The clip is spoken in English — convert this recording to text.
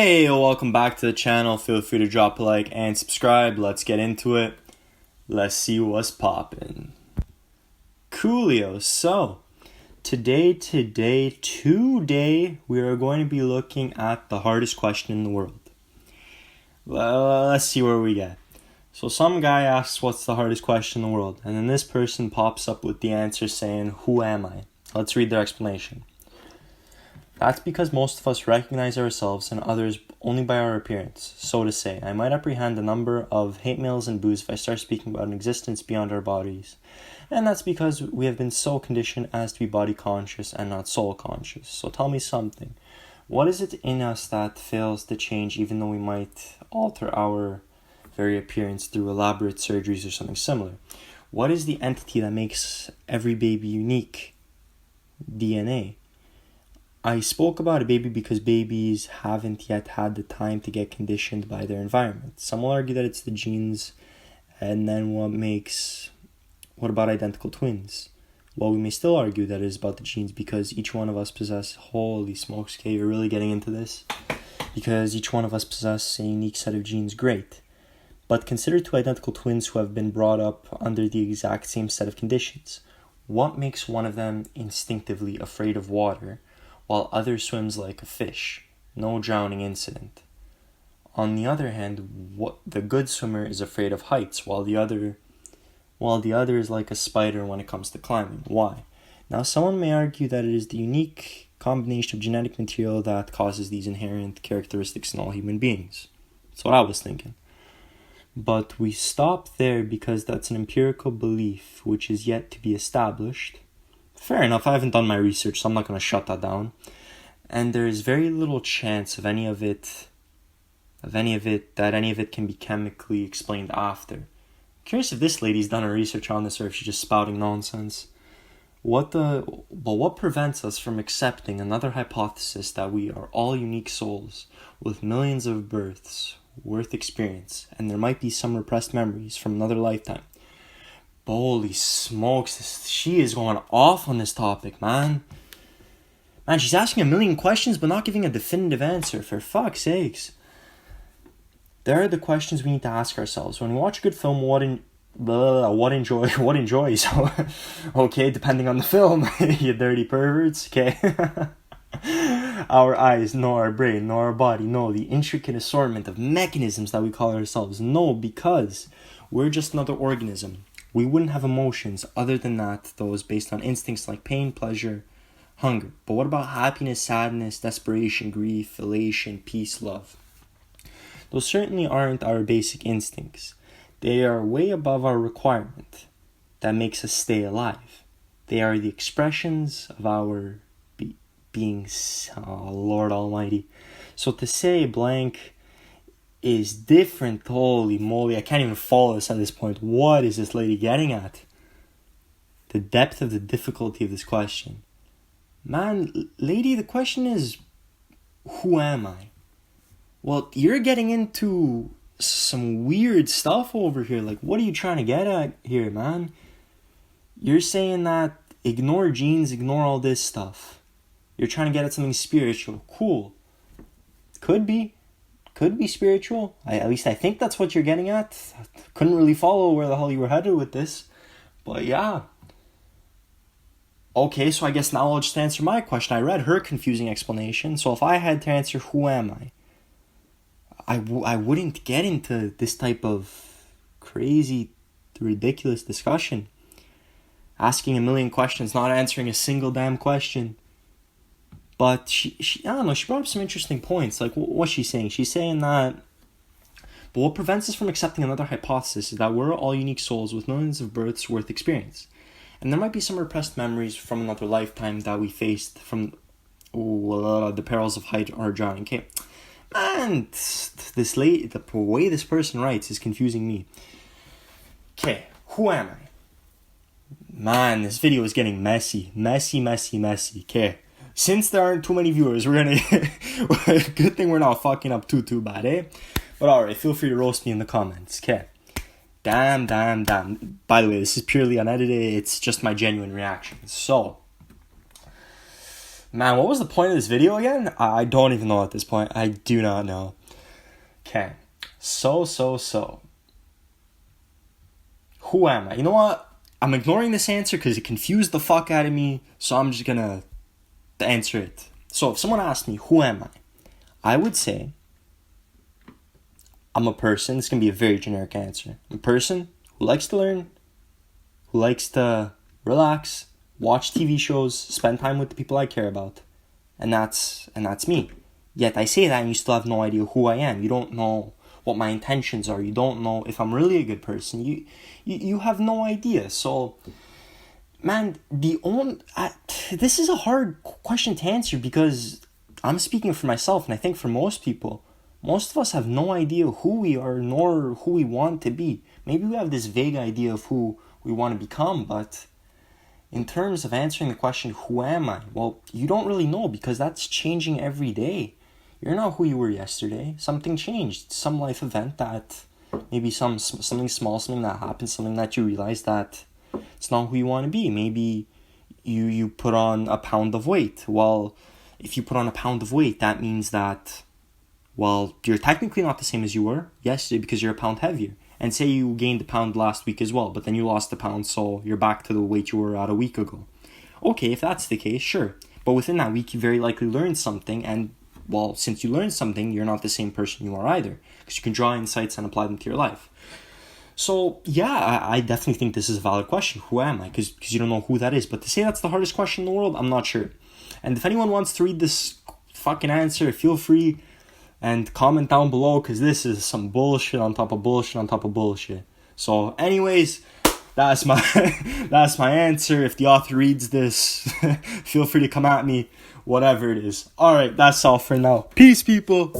Hey, welcome back to the channel. Feel free to drop a like and subscribe. Let's get into it. Let's see what's poppin'. Coolio. So, today, we are going to be looking at the hardest question in the world. Let's see where we get. So some guy asks what's the hardest question in the world, and then this person pops up with the answer saying, who am I? Let's read their explanation. That's because most of us recognize ourselves and others only by our appearance. So to say, I might apprehend a number of hate mails and boos if I start speaking about an existence beyond our bodies. And that's because we have been so conditioned as to be body conscious and not soul conscious. So tell me something. What is it in us that fails to change even though we might alter our very appearance through elaborate surgeries or something similar? What is the entity that makes every baby unique? DNA. I spoke about a baby because babies haven't yet had the time to get conditioned by their environment. Some will argue that it's the genes, and then what about identical twins? Well, we may still argue that it is about the genes because each one of us possess, holy smokes, okay, you're really getting into this? Because each one of us possess a unique set of genes, great. But consider two identical twins who have been brought up under the exact same set of conditions. What makes one of them instinctively afraid of water, while other swims like a fish? No drowning incident. On the other hand, the good swimmer is afraid of heights, while the other is like a spider when it comes to climbing. Why? Now, someone may argue that it is the unique combination of genetic material that causes these inherent characteristics in all human beings. That's what I was thinking. But we stop there because that's an empirical belief which is yet to be established. Fair enough, I haven't done my research, so I'm not going to shut that down. And there is very little chance of any of it can be chemically explained after. Curious if this lady's done her research on this or if she's just spouting nonsense. What prevents us from accepting another hypothesis that we are all unique souls with millions of births worth experience, and there might be some repressed memories from another lifetime? Holy smokes, she is going off on this topic, man. Man, she's asking a million questions but not giving a definitive answer, for fuck's sakes. There are the questions we need to ask ourselves. When we watch a good film, what enjoys? Okay, depending on the film, you dirty perverts, okay? Our eyes, nor our brain, nor our body, no, the intricate assortment of mechanisms that we call ourselves. No, because we're just another organism. We wouldn't have emotions other than that, those based on instincts like pain, pleasure, hunger. But what about happiness, sadness, desperation, grief, elation, peace, love? Those certainly aren't our basic instincts. They are way above our requirement that makes us stay alive. They are the expressions of our beings. Oh, Lord Almighty. So to say blank is different, holy moly, I can't even follow this at this point. What is this lady getting at? The depth of the difficulty of this question. Man, lady, the question is, who am I? Well, you're getting into some weird stuff over here. Like, what are you trying to get at here, man? You're saying that ignore genes, ignore all this stuff. You're trying to get at something spiritual. Cool. Could be spiritual. At least I think that's what you're getting at. I couldn't really follow where the hell you were headed with this. But yeah. Okay, so I guess now I'll just answer my question. I read her confusing explanation. So if I had to answer who am I wouldn't get into this type of crazy, ridiculous discussion. Asking a million questions, not answering a single damn question. But she I don't know, she brought up some interesting points. Like, what's she saying? She's saying that, but what prevents us from accepting another hypothesis is that we're all unique souls with millions of births worth experience. And there might be some repressed memories from another lifetime that we faced from the perils of height or drowning. Okay, and the way this person writes is confusing me. Okay, who am I? Man, this video is getting messy. Okay. Since there aren't too many viewers, we're gonna... Good thing we're not fucking up too bad, eh? But alright, feel free to roast me in the comments, okay? Damn. By the way, this is purely unedited. It's just my genuine reaction. So, Man, what was the point of this video again? I don't even know at this point. I do not know. Okay. So. Who am I? You know what? I'm ignoring this answer because it confused the fuck out of me, so I'm just gonna answer it. So if someone asked me, who am I would say, I'm a person. This can be a very generic answer. I'm a person who likes to learn, who likes to relax, watch TV shows, spend time with the people I care about. And that's me. Yet I say that and you still have no idea who I am. You don't know what my intentions are. You don't know if I'm really a good person. You have no idea. So, man, this is a hard question to answer because I'm speaking for myself, and I think for most people, most of us have no idea who we are nor who we want to be. Maybe we have this vague idea of who we want to become, but in terms of answering the question, who am I? Well, you don't really know because that's changing every day. You're not who you were yesterday. Something changed. Some life event that, maybe something small, something that happened, something that you realize that it's not who you want to be. Maybe you put on a pound of weight. Well, if you put on a pound of weight, that means that, well, you're technically not the same as you were yesterday because you're a pound heavier. And say you gained a pound last week as well, but then you lost a pound, so you're back to the weight you were at a week ago. Okay, if that's the case, sure. But within that week, you very likely learned something, and, well, since you learned something, you're not the same person you are either, because you can draw insights and apply them to your life. So, yeah, I definitely think this is a valid question. Who am I? Because you don't know who that is. But to say that's the hardest question in the world, I'm not sure. And if anyone wants to read this fucking answer, feel free and comment down below, because this is some bullshit on top of bullshit on top of bullshit. So anyways, that's my answer. If the author reads this, feel free to come at me, whatever it is. Alright, that's all for now. Peace, people.